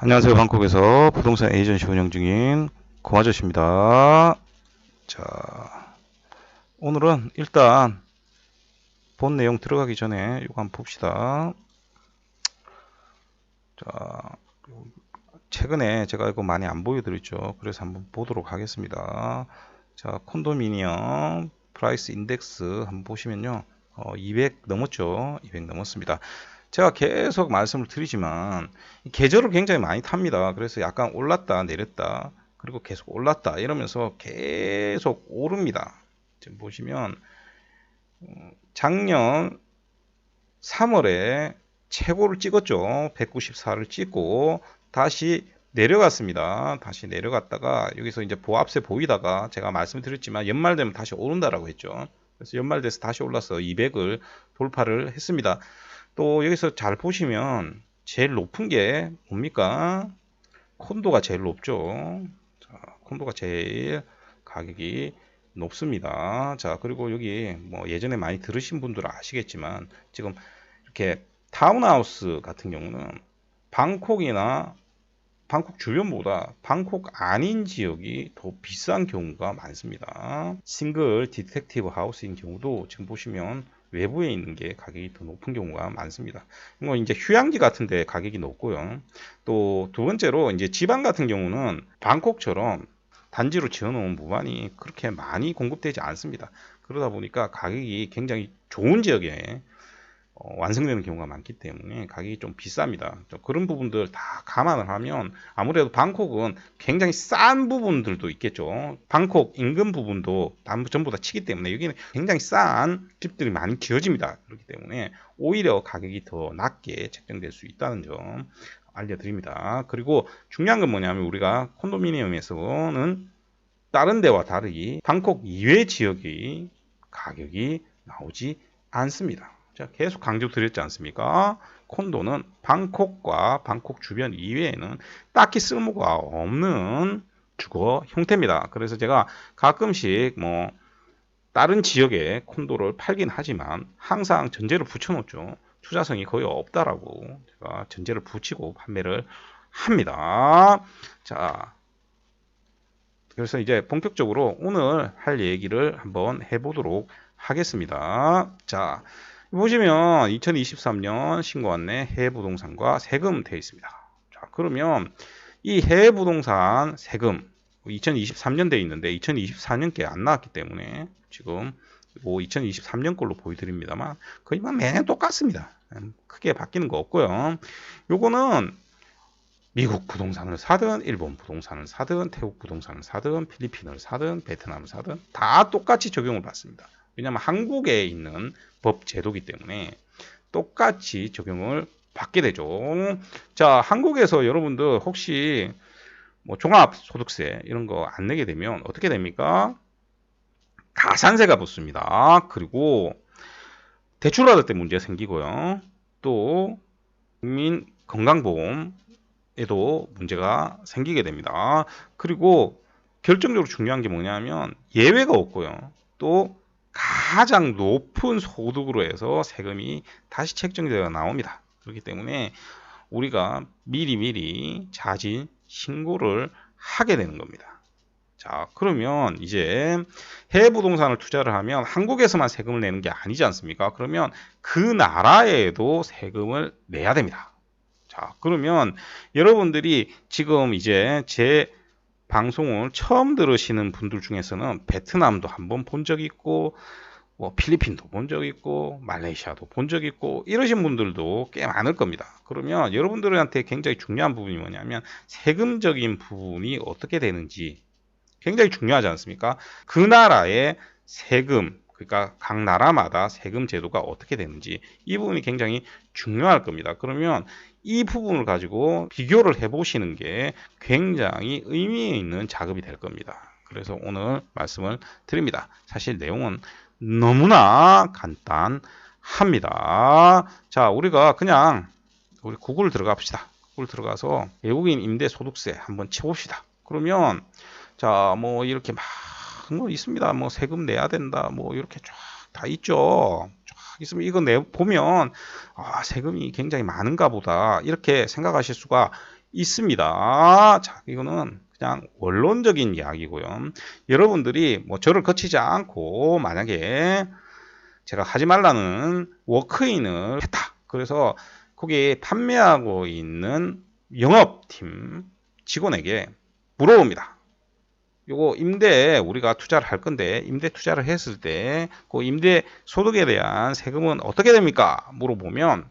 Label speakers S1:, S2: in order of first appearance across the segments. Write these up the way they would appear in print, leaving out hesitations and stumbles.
S1: 안녕하세요. 방콕에서 부동산 에이전시 운영 중인 고아저씨입니다. 자, 오늘은 일단 본 내용 들어가기 전에 이거 한번 봅시다. 자, 최근에 제가 이거 많이 안 보여드렸죠. 그래서 한번 보도록 하겠습니다. 자, 콘도미니엄 프라이스 인덱스 한번 보시면요. 200 넘었죠. 200 넘었습니다. 제가 계속 말씀을 드리지만 계절을 굉장히 많이 탑니다. 그래서 약간 올랐다 내렸다 그리고 계속 올랐다 이러면서 계속 오릅니다. 지금 보시면 작년 3월에 최고를 찍었죠. 194를 찍고 다시 내려갔습니다. 다시 내려갔다가 여기서 이제 보합세 보이다가 제가 말씀드렸지만 연말 되면 다시 오른다라고 했죠. 그래서 연말 돼서 다시 올라서 200을 돌파를 했습니다. 또 여기서 잘 보시면 제일 높은 게 뭡니까? 콘도가 제일 높죠. 자, 콘도가 제일 가격이 높습니다. 자, 그리고 여기 뭐 예전에 많이 들으신 분들은 아시겠지만 지금 이렇게 타운하우스 같은 경우는 방콕이나 방콕 주변보다 방콕 아닌 지역이 더 비싼 경우가 많습니다. 싱글 디텍티브 하우스인 경우도 지금 보시면 외부에 있는 게 가격이 더 높은 경우가 많습니다. 이거 이제 휴양지 같은 데 가격이 높고요. 또 두 번째로 이제 지방 같은 경우는 방콕처럼 단지로 지어놓은 무반이 그렇게 많이 공급되지 않습니다. 그러다 보니까 가격이 굉장히 좋은 지역에 완성되는 경우가 많기 때문에 가격이 좀 비쌉니다. 그런 부분들 다 감안을 하면 아무래도 방콕은 굉장히 싼 부분들도 있겠죠. 방콕 인근 부분도 전부 다 치기 때문에 여기는 굉장히 싼 집들이 많이 지어집니다. 그렇기 때문에 오히려 가격이 더 낮게 책정될 수 있다는 점 알려드립니다. 그리고 중요한 건 뭐냐면 우리가 콘도미니엄에서는 다른 데와 다르게 방콕 이외 지역의 가격이 나오지 않습니다. 자, 계속 강조 드렸지 않습니까? 콘도는 방콕과 방콕 주변 이외에는 딱히 쓸모가 없는 주거 형태입니다. 그래서 제가 가끔씩 뭐 다른 지역에 콘도를 팔긴 하지만 항상 전제를 붙여놓죠. 투자성이 거의 없다라고 제가 전제를 붙이고 판매를 합니다. 자, 그래서 이제 본격적으로 오늘 할 얘기를 한번 해보도록 하겠습니다. 자, 보시면 2023년 신고안내 해외 부동산과 세금 되어 있습니다. 자, 그러면 이 해외 부동산 세금 2023년 되어 있는데 2024년께 안 나왔기 때문에 지금 뭐 2023년 걸로 보여드립니다만 거의 매년 똑같습니다. 크게 바뀌는 거 없고요. 요거는 미국 부동산을 사든 일본 부동산을 사든 태국 부동산을 사든 필리핀을 사든 베트남을 사든 다 똑같이 적용을 받습니다. 왜냐하면 한국에 있는 법 제도기 때문에 똑같이 적용을 받게 되죠. 자, 한국에서 여러분들 혹시 뭐 종합소득세 이런 거 안 내게 되면 어떻게 됩니까? 가산세가 붙습니다. 그리고 대출받을 때 문제 생기고요. 또 국민 건강보험에도 문제가 생기게 됩니다. 그리고 결정적으로 중요한 게 뭐냐면 예외가 없고요. 또 가장 높은 소득으로 해서 세금이 다시 책정되어 나옵니다. 그렇기 때문에 우리가 미리미리 자진 신고를 하게 되는 겁니다. 자, 그러면 이제 해외 부동산을 투자를 하면 한국에서만 세금을 내는 게 아니지 않습니까? 그러면 그 나라에도 세금을 내야 됩니다. 자, 그러면 여러분들이 지금 이제 제 방송을 처음 들으시는 분들 중에서는 베트남도 한번 본 적 있고 뭐 필리핀도 본 적 있고 말레이시아도 본 적 있고 이러신 분들도 꽤 많을 겁니다. 그러면 여러분들한테 굉장히 중요한 부분이 뭐냐면 세금적인 부분이 어떻게 되는지 굉장히 중요하지 않습니까? 그 나라의 세금, 그러니까 각 나라마다 세금 제도가 어떻게 되는지 이 부분이 굉장히 중요할 겁니다. 그러면 이 부분을 가지고 비교를 해보시는 게 굉장히 의미 있는 작업이 될 겁니다. 그래서 오늘 말씀을 드립니다. 사실 내용은 너무나 간단합니다. 자, 우리가 그냥 우리 구글 들어가 봅시다. 구글 들어가서 외국인 임대 소득세 한번 쳐봅시다. 그러면 자, 뭐 이렇게 막 뭐 있습니다. 뭐 세금 내야 된다. 뭐 이렇게 쫙 다 있죠. 쫙 있으면 이거 보면 아, 세금이 굉장히 많은가 보다. 이렇게 생각하실 수가 있습니다. 자, 이거는 그냥 원론적인 이야기고요. 여러분들이 뭐 저를 거치지 않고 만약에 제가 하지 말라는 워크인을 했다. 그래서 거기 판매하고 있는 영업팀 직원에게 물어봅니다. 요거 임대에 우리가 투자를 할 건데 임대 투자를 했을 때 그 임대 소득에 대한 세금은 어떻게 됩니까? 물어보면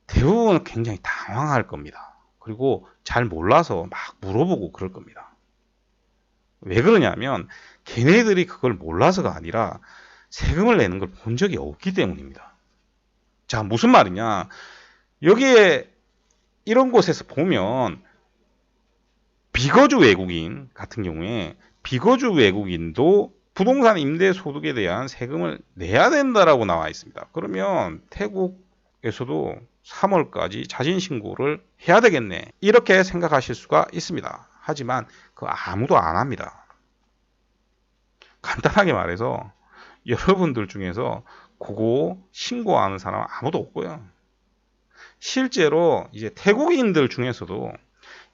S1: 대부분 굉장히 당황할 겁니다. 그리고 잘 몰라서 막 물어보고 그럴 겁니다. 왜 그러냐면 걔네들이 그걸 몰라서가 아니라 세금을 내는 걸 본 적이 없기 때문입니다. 자, 무슨 말이냐? 여기에 이런 곳에서 보면 비거주 외국인 같은 경우에 비거주 외국인도 부동산 임대 소득에 대한 세금을 내야 된다라고 나와 있습니다. 그러면 태국에서도 3월까지 자진 신고를 해야 되겠네. 이렇게 생각하실 수가 있습니다. 하지만 그 아무도 안 합니다. 간단하게 말해서 여러분들 중에서 그거 신고하는 사람 아무도 없고요. 실제로 이제 태국인들 중에서도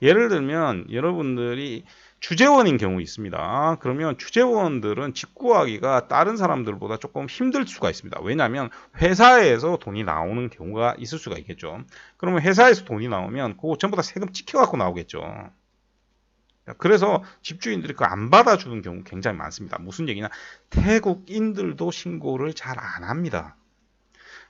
S1: 예를 들면 여러분들이 주재원인 경우 있습니다. 그러면 주재원들은 직구하기가 다른 사람들보다 조금 힘들 수가 있습니다. 왜냐하면 회사에서 돈이 나오는 경우가 있을 수가 있겠죠. 그러면 회사에서 돈이 나오면 그거 전부 다 세금 찍혀갖고 나오겠죠. 그래서 집주인들이 그거 안 받아주는 경우 굉장히 많습니다. 무슨 얘기냐? 태국인들도 신고를 잘 안 합니다.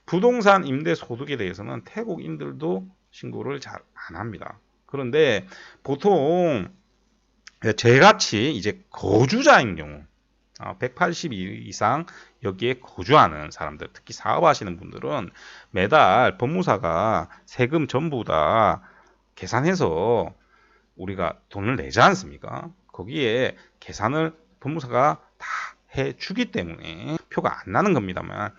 S1: 부동산 임대 소득에 대해서는 태국인들도 신고를 잘 안 합니다. 그런데 보통 저같이 이제 거주자인 경우 180일 이상 여기에 거주하는 사람들, 특히 사업하시는 분들은 매달 법무사가 세금 전부 다 계산해서 우리가 돈을 내지 않습니까? 거기에 계산을 법무사가 다 해주기 때문에 표가 안 나는 겁니다만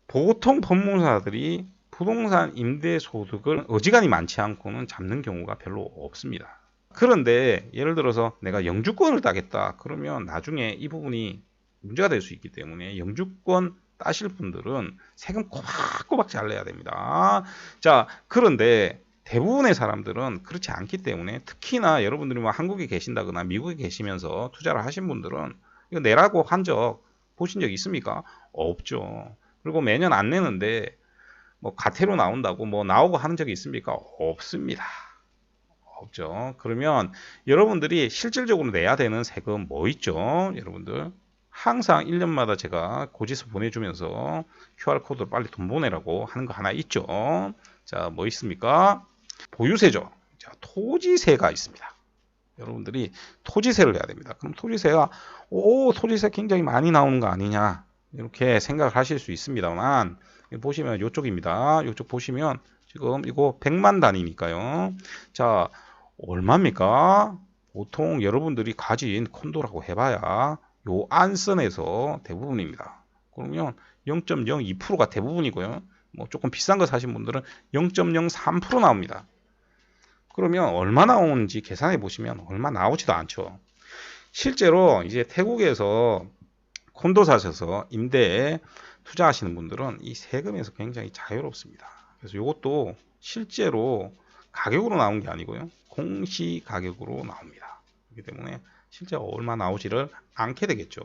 S1: 보통 법무사들이 부동산 임대소득을 어지간히 많지 않고는 잡는 경우가 별로 없습니다. 그런데 예를 들어서 내가 영주권을 따겠다 그러면 나중에 이 부분이 문제가 될 수 있기 때문에 영주권 따실 분들은 세금 꼬박꼬박 잘 내야 됩니다. 자, 그런데 대부분의 사람들은 그렇지 않기 때문에 특히나 여러분들이 뭐 한국에 계신다거나 미국에 계시면서 투자를 하신 분들은 이거 내라고 한 적 보신 적 있습니까? 없죠. 그리고 매년 안 내는데 뭐 가태료 나온다고 뭐 나오고 하는 적이 있습니까? 없습니다. 없죠. 그러면 여러분들이 실질적으로 내야 되는 세금 뭐 있죠? 여러분들 항상 1년마다 제가 고지서 보내주면서 QR코드로 빨리 돈 보내라고 하는 거 하나 있죠. 자, 뭐 있습니까? 보유세죠. 자, 토지세가 있습니다. 여러분들이 토지세를 내야 됩니다. 그럼 토지세가 토지세 굉장히 많이 나오는 거 아니냐 이렇게 생각을 하실 수 있습니다만 보시면 이쪽입니다. 이쪽 보시면 지금 이거 100만 단위니까요. 자, 얼마입니까? 보통 여러분들이 가진 콘도라고 해봐야 요 안선에서 대부분입니다. 그러면 0.02%가 대부분이고요. 뭐 조금 비싼 거 사신 분들은 0.03% 나옵니다. 그러면 얼마 나오는지 계산해 보시면 얼마 나오지도 않죠. 실제로 이제 태국에서 콘도 사셔서 임대에 투자하시는 분들은 이 세금에서 굉장히 자유롭습니다. 그래서 이것도 실제로 가격으로 나온 게 아니고요. 공시 가격으로 나옵니다. 그렇기 때문에 실제 얼마 나오지를 않게 되겠죠.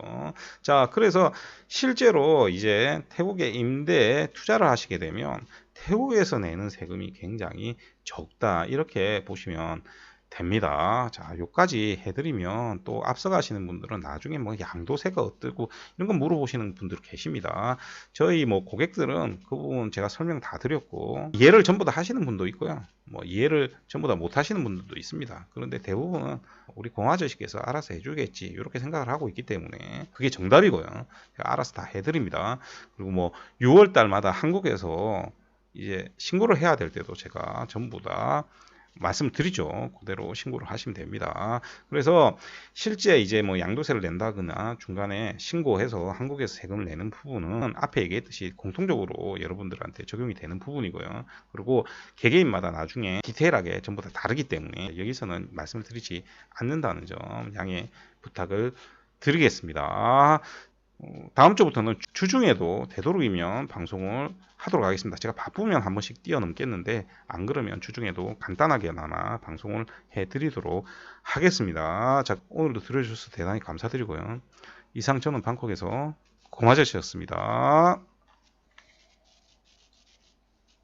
S1: 자, 그래서 실제로 이제 태국에 임대에 투자를 하시게 되면 태국에서 내는 세금이 굉장히 적다. 이렇게 보시면 됩니다. 자, 요까지 해드리면 또 앞서가시는 분들은 나중에 뭐 양도세가 어떠고 이런 거 물어보시는 분들 계십니다. 저희 뭐 고객들은 그 부분 제가 설명 다 드렸고 이해를 전부 다 하시는 분도 있고요. 뭐 이해를 전부 다 못 하시는 분들도 있습니다. 그런데 대부분은 우리 공아저씨께서 알아서 해주겠지 이렇게 생각을 하고 있기 때문에 그게 정답이고요. 제가 알아서 다 해드립니다. 그리고 뭐 6월 달마다 한국에서 이제 신고를 해야 될 때도 제가 전부 다 말씀드리죠. 그대로 신고를 하시면 됩니다. 그래서 실제 이제 뭐 양도세를 낸다거나 중간에 신고해서 한국에서 세금을 내는 부분은 앞에 얘기했듯이 공통적으로 여러분들한테 적용이 되는 부분이고요. 그리고 개개인마다 나중에 디테일하게 전부 다 다르기 때문에 여기서는 말씀을 드리지 않는다는 점 양해 부탁을 드리겠습니다. 다음 주부터는 주중에도 되도록이면 방송을 하도록 하겠습니다. 제가 바쁘면 한 번씩 뛰어넘겠는데 안 그러면 주중에도 간단하게나마 방송을 해드리도록 하겠습니다. 자, 오늘도 들어주셔서 대단히 감사드리고요. 이상 저는 방콕에서 고마저씨였습니다.